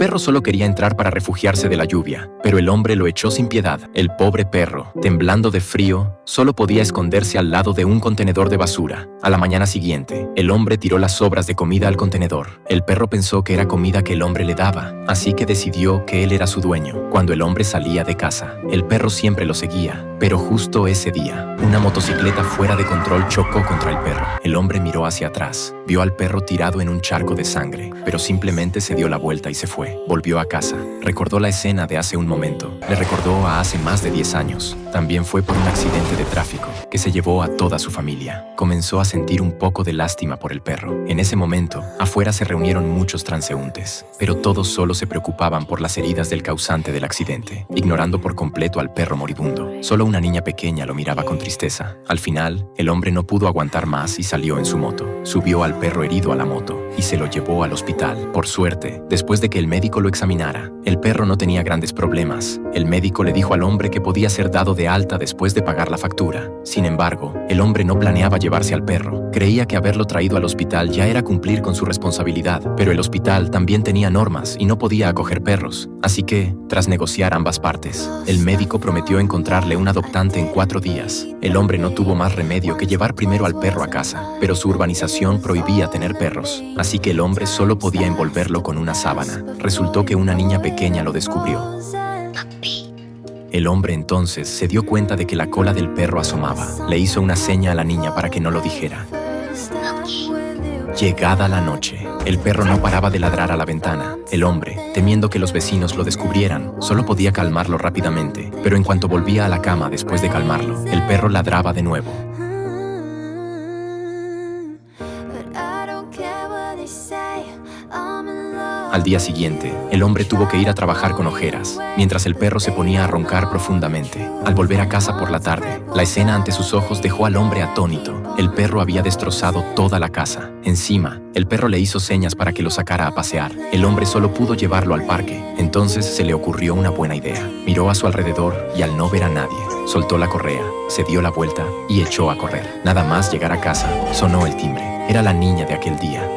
perro solo quería entrar para refugiarse de la lluvia, pero el hombre lo echó sin piedad. El pobre perro, temblando de frío, solo podía esconderse al lado de un contenedor de basura. A la mañana siguiente, el hombre tiró las sobras de comida al contenedor. El perro pensó que era comida que el hombre le daba, así que decidió que él era su dueño. Cuando el hombre salía de casa, el perro siempre lo seguía, pero justo ese día, una motocicleta fuera de control chocó contra el perro. El hombre miró hacia atrás, vio al perro tirado en un charco de sangre, pero simplemente se dio la vuelta y se fue. Volvió a casa, recordó la escena de hace un momento, le recordó a hace más de 10 años. También fue por un accidente de tráfico que se llevó a toda su familia. Comenzó a sentir un poco de lástima por el perro. En ese momento, afuera se reunieron muchos transeúntes, pero todos solo se preocupaban por las heridas del causante del accidente, ignorando por completo al perro moribundo. Solo una niña pequeña lo miraba con tristeza. Al final, el hombre no pudo aguantar más y salió en su moto. Subió al perro herido a la moto y se lo llevó al hospital. Por suerte, después de que el médico lo examinara, el perro no tenía grandes problemas. El médico le dijo al hombre que podía ser dado de alta después de pagar la factura. Sin embargo, el hombre no planeaba llevarse al perro. Creía que haberlo traído al hospital ya era cumplir con su responsabilidad, pero el hospital también tenía normas y no podía acoger perros. Así que, tras negociar ambas partes, el médico prometió encontrarle un adoptante en 4 días. El hombre no tuvo más remedio que llevar primero al perro a casa, pero su urbanización prohibía tener perros, así que el hombre solo podía envolverlo con una sábana. Resultó que una niña pequeña lo descubrió. El hombre entonces se dio cuenta de que la cola del perro asomaba. Le hizo una seña a la niña para que no lo dijera. Llegada la noche, el perro no paraba de ladrar a la ventana. El hombre, temiendo que los vecinos lo descubrieran, solo podía calmarlo rápidamente, pero en cuanto volvía a la cama después de calmarlo, el perro ladraba de nuevo. Al día siguiente, el hombre tuvo que ir a trabajar con ojeras, mientras el perro se ponía a roncar profundamente. Al volver a casa por la tarde, la escena ante sus ojos dejó al hombre atónito. El perro había destrozado toda la casa. Encima, el perro le hizo señas para que lo sacara a pasear. El hombre solo pudo llevarlo al parque. Entonces se le ocurrió una buena idea. Miró a su alrededor y al no ver a nadie, soltó la correa, se dio la vuelta y echó a correr. Nada más llegar a casa, sonó el timbre. Era la niña de aquel día.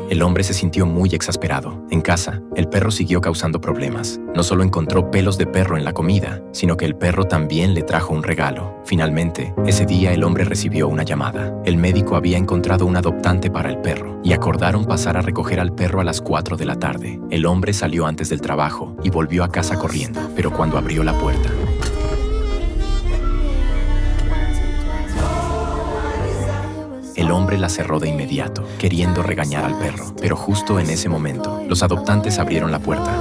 El hombre se sintió muy exasperado. En casa, el perro siguió causando problemas. No solo encontró pelos de perro en la comida, sino que el perro también le trajo un regalo. Finalmente, ese día el hombre recibió una llamada. El médico había encontrado un adoptante para el perro y acordaron pasar a recoger al perro a las 4 de la tarde. El hombre salió antes del trabajo y volvió a casa corriendo, pero cuando abrió la puerta, el hombre la cerró de inmediato, queriendo regañar al perro. Pero justo en ese momento, los adoptantes abrieron la puerta.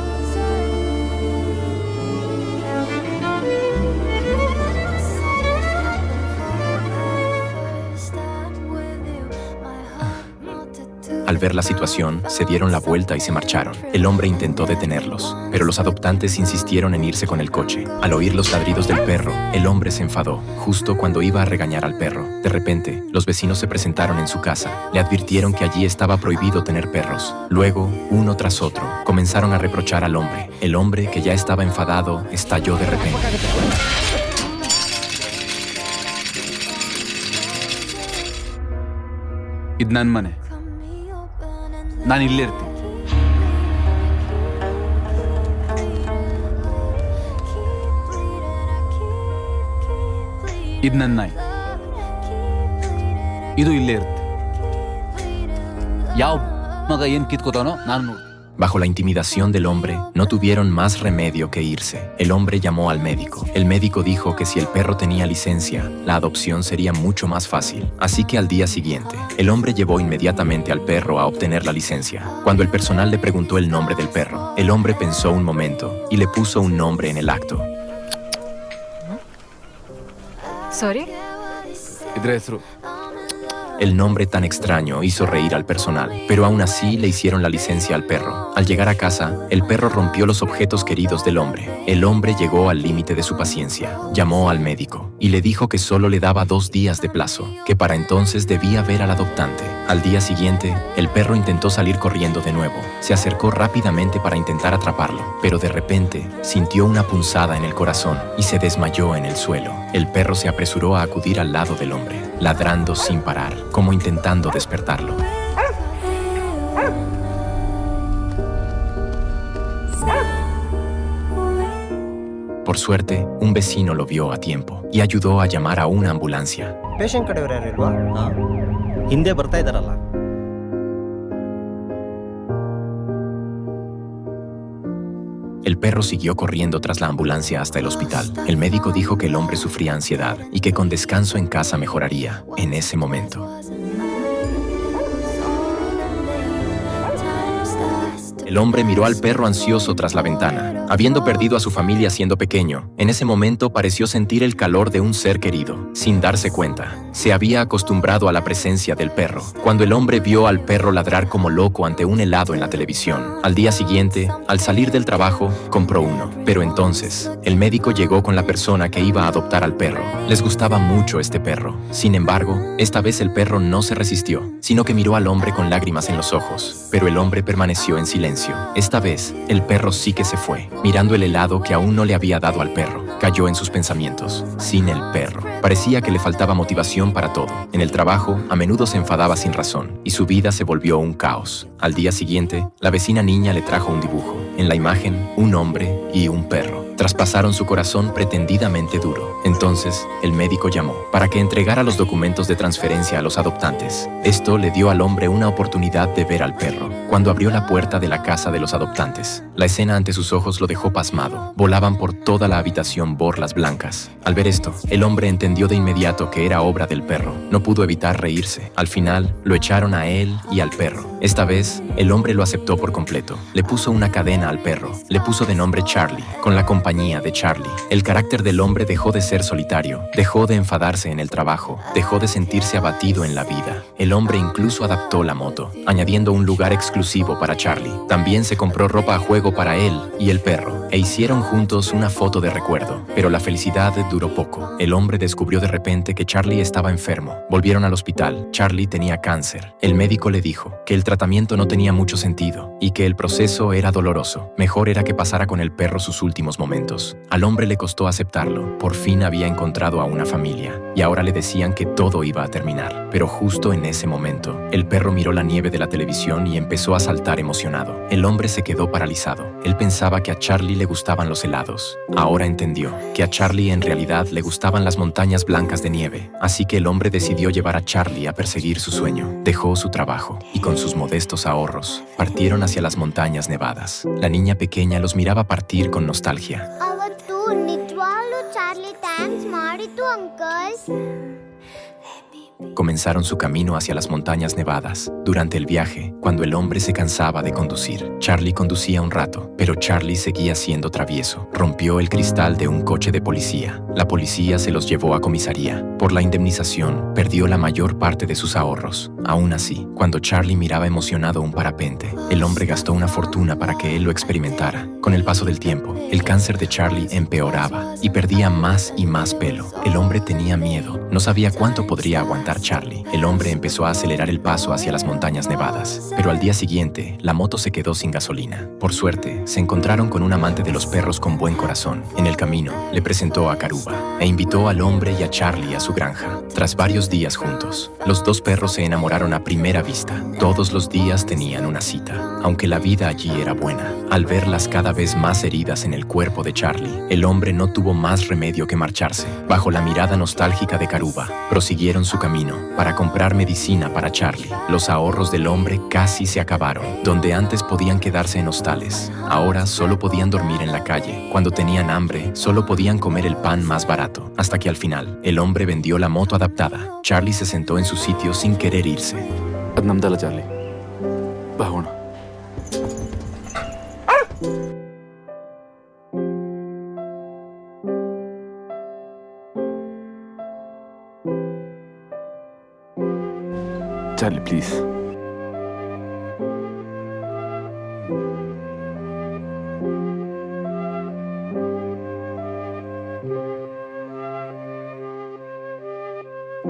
Al ver la situación, se dieron la vuelta y se marcharon. El hombre intentó detenerlos, pero los adoptantes insistieron en irse con el coche. Al oír los ladridos del perro, el hombre se enfadó, justo cuando iba a regañar al perro. De repente, los vecinos se presentaron en su casa. Le advirtieron que allí estaba prohibido tener perros. Luego, uno tras otro, comenzaron a reprochar al hombre. El hombre, que ya estaba enfadado, estalló de repente. ಇದು ನನ್ನ ಮನೆ. ನಾನು ಇಲ್ಲೇ ಇರ್ತೀನಿ. ಇದು ನನ್ನ ನಾಯಿ. ಇದು ಇಲ್ಲೇ ಇರುತ್ತೆ. ಯಾವ ಮಗ ಏನು ಕಿತ್ಕೋತಾನೋ ನಾನು ನೋಡ್ತೀನಿ. Bajo la intimidación del hombre, no tuvieron más remedio que irse. El hombre llamó al médico. El médico dijo que si el perro tenía licencia, la adopción sería mucho más fácil. Así que al día siguiente, el hombre llevó inmediatamente al perro a obtener la licencia. Cuando el personal le preguntó el nombre del perro, el hombre pensó un momento y le puso un nombre en el acto. Sorry? ಇದ್ರ ಹೆಸರು El nombre tan extraño hizo reír al personal, pero aún así le hicieron la licencia al perro. Al llegar a casa, el perro rompió los objetos queridos del hombre. El hombre llegó al límite de su paciencia. Llamó al médico y le dijo que solo le daba 2 días de plazo, que para entonces debía ver al adoptante. Al día siguiente, el perro intentó salir corriendo de nuevo. Se acercó rápidamente para intentar atraparlo, pero de repente sintió una punzada en el corazón y se desmayó en el suelo. El perro se apresuró a acudir al lado del hombre, ladrando sin parar, como intentando despertarlo. Por suerte, un vecino lo vio a tiempo y ayudó a llamar a una ambulancia. Patient ಕಡೆಯವರು ಯಾರಿಲ್ವಾ? ಹಿಂದೆ ಬರ್ತಾ ಇದ್ದಾರಲ್ಲ. El perro siguió corriendo tras la ambulancia hasta el hospital. El médico dijo que el hombre sufría ansiedad y que con descanso en casa mejoraría en ese momento. El hombre miró al perro ansioso tras la ventana. Habiendo perdido a su familia siendo pequeño, en ese momento pareció sentir el calor de un ser querido. Sin darse cuenta, se había acostumbrado a la presencia del perro. Cuando el hombre vio al perro ladrar como loco ante un helado en la televisión, al día siguiente, al salir del trabajo, compró uno. Pero entonces, el médico llegó con la persona que iba a adoptar al perro. Les gustaba mucho este perro. Sin embargo, esta vez el perro no se resistió, sino que miró al hombre con lágrimas en los ojos. Pero el hombre permaneció en silencio. Esta vez, el perro sí que se fue, mirando el helado que aún no le había dado al perro. Cayó en sus pensamientos. Sin el perro. Parecía que le faltaba motivación para todo. En el trabajo, a menudo se enfadaba sin razón, y su vida se volvió un caos. Al día siguiente, la vecina niña le trajo un dibujo. En la imagen, un hombre y un perro traspasaron su corazón pretendidamente duro. Entonces, el médico llamó para que entregara los documentos de transferencia a los adoptantes. Esto le dio al hombre una oportunidad de ver al perro. Cuando abrió la puerta de la casa de los adoptantes, la escena ante sus ojos lo dejó pasmado. Volaban por toda la habitación borlas blancas. Al ver esto, el hombre entendió de inmediato que era obra del perro. No pudo evitar reírse. Al final, lo echaron a él y al perro. Esta vez, el hombre lo aceptó por completo. Le puso una cadena al perro. Le puso de nombre Charlie, con la compañía de Charlie. El carácter del hombre dejó de ser solitario, dejó de enfadarse en el trabajo, dejó de sentirse abatido en la vida. El hombre incluso adaptó la moto, añadiendo un lugar exclusivo para Charlie. También se compró ropa a juego para él y el perro, e hicieron juntos una foto de recuerdo. Pero la felicidad duró poco. El hombre descubrió de repente que Charlie estaba enfermo. Volvieron al hospital. Charlie tenía cáncer. El médico le dijo que el tratamiento no tenía mucho sentido y que el proceso era doloroso. Mejor era que pasara con el perro sus últimos momentos. Al hombre le costó aceptarlo. Por fin había encontrado a una familia y ahora le decían que todo iba a terminar. Pero justo en ese momento, el perro miró la nieve de la televisión y empezó a saltar emocionado. El hombre se quedó paralizado. Él pensaba que a Charlie le gustaban los helados. Ahora entendió que a Charlie en realidad le gustaban las montañas blancas de nieve. Así que el hombre decidió llevar a Charlie a perseguir su sueño. Dejó su trabajo y con sus modestos ahorros partieron hacia las montañas nevadas. La niña pequeña los miraba partir con nostalgia. ಅವತ್ತು ನಿಜವಾಗ್ಲೂ Charlie thanks ಮಾಡಿತು uncle. Comenzaron su camino hacia las montañas nevadas. Durante el viaje, cuando el hombre se cansaba de conducir, Charlie conducía un rato, pero Charlie seguía siendo travieso. Rompió el cristal de un coche de policía. La policía se los llevó a comisaría. Por la indemnización, perdió la mayor parte de sus ahorros. Aún así, cuando Charlie miraba emocionado un parapente, el hombre gastó una fortuna para que él lo experimentara. Con el paso del tiempo, el cáncer de Charlie empeoraba y perdía más y más pelo. El hombre tenía miedo. No sabía cuánto podría aguantar Charlie. El hombre empezó a acelerar el paso hacia las montañas nevadas, pero al día siguiente, la moto se quedó sin gasolina. Por suerte, se encontraron con un amante de los perros con buen corazón. En el camino, le presentó a Karuba e invitó al hombre y a Charlie a su granja. Tras varios días juntos, los dos perros se enamoraron a primera vista. Todos los días tenían una cita, aunque la vida allí era buena. Al verlas cada vez más heridas en el cuerpo de Charlie, el hombre no tuvo más remedio que marcharse. Bajo la mirada nostálgica de Karuba, prosiguieron su camino para comprar medicina para Charlie. Los ahorros del hombre casi se acabaron. Donde antes podían quedarse en hostales, ahora solo podían dormir en la calle. Cuando tenían hambre, solo podían comer el pan más barato. Hasta que al final, el hombre vendió la moto adaptada. Charlie se sentó en su sitio sin querer irse. ಅದು ನಮ್ದಲ್ಲ ಚಾರ್ಲಿ, ಬಾ ಹೋಣ. Charlie, please.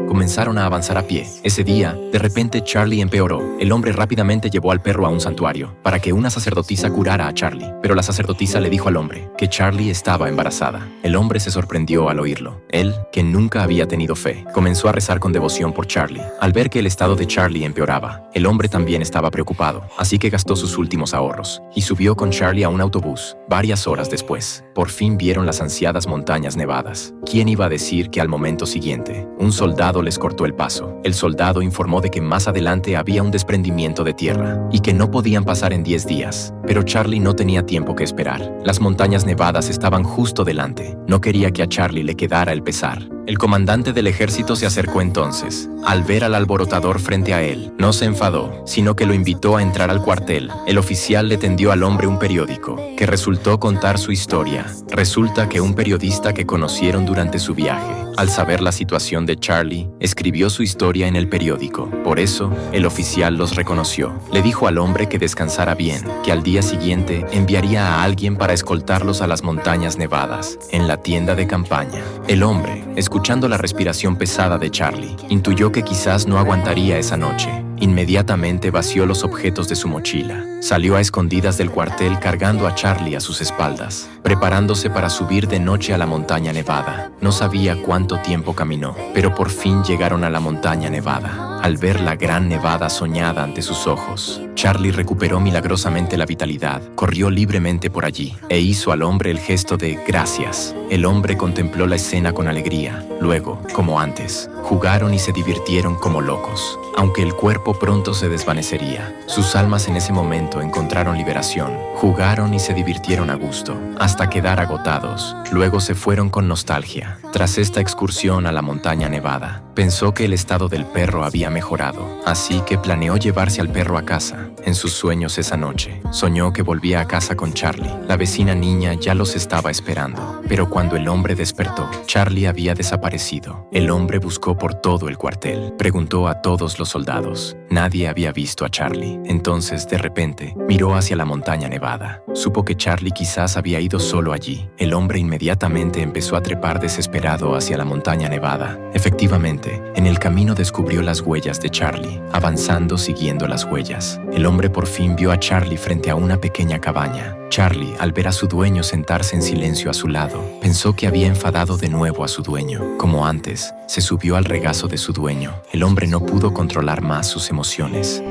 Comenzaron a avanzar a pie. Ese día, de repente, Charlie empeoró. El hombre rápidamente llevó al perro a un santuario para que una sacerdotisa curara a Charlie. Pero la sacerdotisa le dijo al hombre que Charlie estaba embarazada. El hombre se sorprendió al oírlo. Él, que nunca había tenido fe, comenzó a rezar con devoción por Charlie. Al ver que el estado de Charlie empeoraba, el hombre también estaba preocupado, así que gastó sus últimos ahorros y subió con Charlie a un autobús. Varias horas después, por fin vieron las ansiadas montañas nevadas. ¿Quién iba a decir que al momento siguiente, un soldado les cortó el paso? El soldado informó de que más adelante había un desprendimiento de tierra y que no podían pasar en 10 días. Pero Charlie no tenía tiempo que esperar. Las montañas nevadas estaban justo delante. No quería que a Charlie le quedara el pesar. El comandante del ejército se acercó entonces. Al ver al alborotador frente a él, no se enfadó, sino que lo invitó a entrar al cuartel. El oficial le tendió al hombre un periódico, que resultó contar su historia. Resulta que un periodista que conocieron durante su viaje, al saber la situación de Charlie, escribió su historia en el periódico. Por eso, el oficial los reconoció. Le dijo al hombre que descansara bien, que al día siguiente enviaría a alguien para escoltarlos a las montañas nevadas, en la tienda de campaña. El hombre, escuchando la respiración pesada de Charlie, intuyó que quizás no aguantaría esa noche. Inmediatamente vació los objetos de su mochila. Salió a escondidas del cuartel cargando a Charlie a sus espaldas, preparándose para subir de noche a la montaña nevada. No sabía cuánto tiempo caminó, pero por fin llegaron a la montaña nevada. Al ver la gran nevada soñada ante sus ojos, Charlie recuperó milagrosamente la vitalidad, corrió libremente por allí e hizo al hombre el gesto de gracias. El hombre contempló la escena con alegría. Luego, como antes, jugaron y se divirtieron como locos. Aunque el cuerpo pronto se desvanecería, sus almas en ese momento encontraron liberación. Jugaron y se divirtieron a gusto, hasta quedar agotados. Luego se fueron con nostalgia. Tras esta excursión a la montaña nevada, pensó que el estado del perro había mejorado, así que planeó llevarse al perro a casa. En sus sueños esa noche, soñó que volvía a casa con Charlie. La vecina niña ya los estaba esperando, pero cuando el hombre despertó, Charlie había desaparecido. El hombre buscó por todo el cuartel, preguntó a todos los soldados. Nadie había visto a Charlie. Entonces, de repente, miró hacia la montaña nevada. Supo que Charlie quizás había ido solo allí. El hombre inmediatamente empezó a trepar desesperado hacia la montaña nevada. Efectivamente, en el camino descubrió las huellas de Charlie, avanzando siguiendo las huellas. El hombre por fin vio a Charlie frente a una pequeña cabaña. Charlie, al ver a su dueño sentarse en silencio a su lado, pensó que había enfadado de nuevo a su dueño. Como antes, se subió al regazo de su dueño. El hombre no pudo controlar más sus emociones.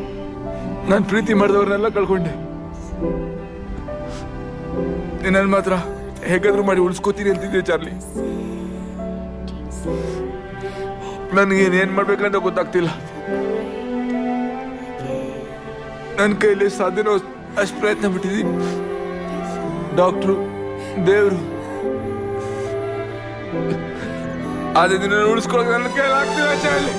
ನಾನು ಪ್ರೀತಿ ಮಾಡಿದವ್ರನ್ನೆಲ್ಲ ಕಳ್ಕೊಂಡೆ. ನಿನ್ನ ಮಾತ್ರ ಹೇಗಾದ್ರೂ ಮಾಡಿ ಉಳಿಸ್ಕೋತೀನಿ ಅಂತಿದ್ದೆ ಚಾರ್ಲಿ. ನನಗೇನೇನು ಮಾಡ್ಬೇಕಂತ ಗೊತ್ತಾಗ್ತಿಲ್ಲ. ನನ್ನ ಕೈಲಿ ಸಾಧ್ಯನೋ ಅಷ್ಟು ಪ್ರಯತ್ನ ಬಿಟ್ಟಿದ್ದೀನಿ. ಡಾಕ್ಟ್ರು, ದೇವರು, ಆದ್ರೆ ನಿನ್ನ ಉಳಿಸ್ಕೊಳ್ಳೋಕೆ ನನ್ನ ಕೈಲಿ ಆಗ್ತಿಲ್ಲ Charlie.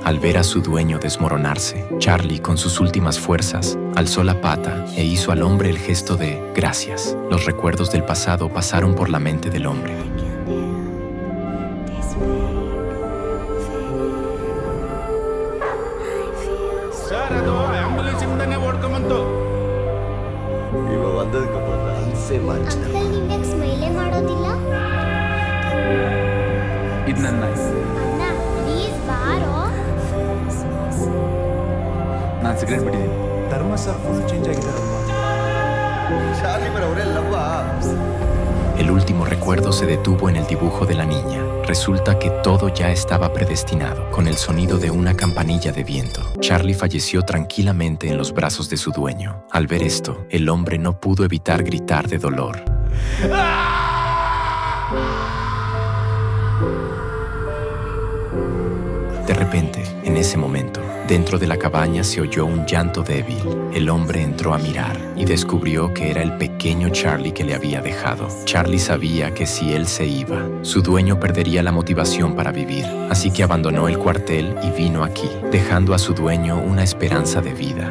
Al ver a su dueño desmoronarse, Charlie, con sus últimas fuerzas, alzó la pata e hizo al hombre el gesto de gracias. Los recuerdos del pasado pasaron por la mente del hombre. Uncle ನಿಂಗೆ ಸ್ಮೈಲೇ ಮಾಡೋದಿಲ್ಲ? ಇದು ನನ್ನ ಅಣ್ಣ ಪ್ಲೀಸ್ ಬಾರೋ. ನಾನು ಸಿಗರೇಟ್ ಬಿಟ್ಟಿದ್ದೀನಿ. ಧರ್ಮ ಸರ್ ಫುಲ್ ಚೇಂಜ್ ಆಗಿದ್ದಾರಲ್ವಾ? ಚಾರ್ಲಿ ಬರ ಅವರೆಲ್ಲವ್ವಾ? El último recuerdo se detuvo en el dibujo de la niña. Resulta que todo ya estaba predestinado, con el sonido de una campanilla de viento. Charlie falleció tranquilamente en los brazos de su dueño. Al ver esto, el hombre no pudo evitar gritar de dolor. De repente, en ese momento, dentro de la cabaña se oyó un llanto débil. El hombre entró a mirar y descubrió que era el pequeño Charlie que le había dejado. Charlie sabía que si él se iba, su dueño perdería la motivación para vivir. Así que abandonó el cuartel y vino aquí, dejando a su dueño una esperanza de vida.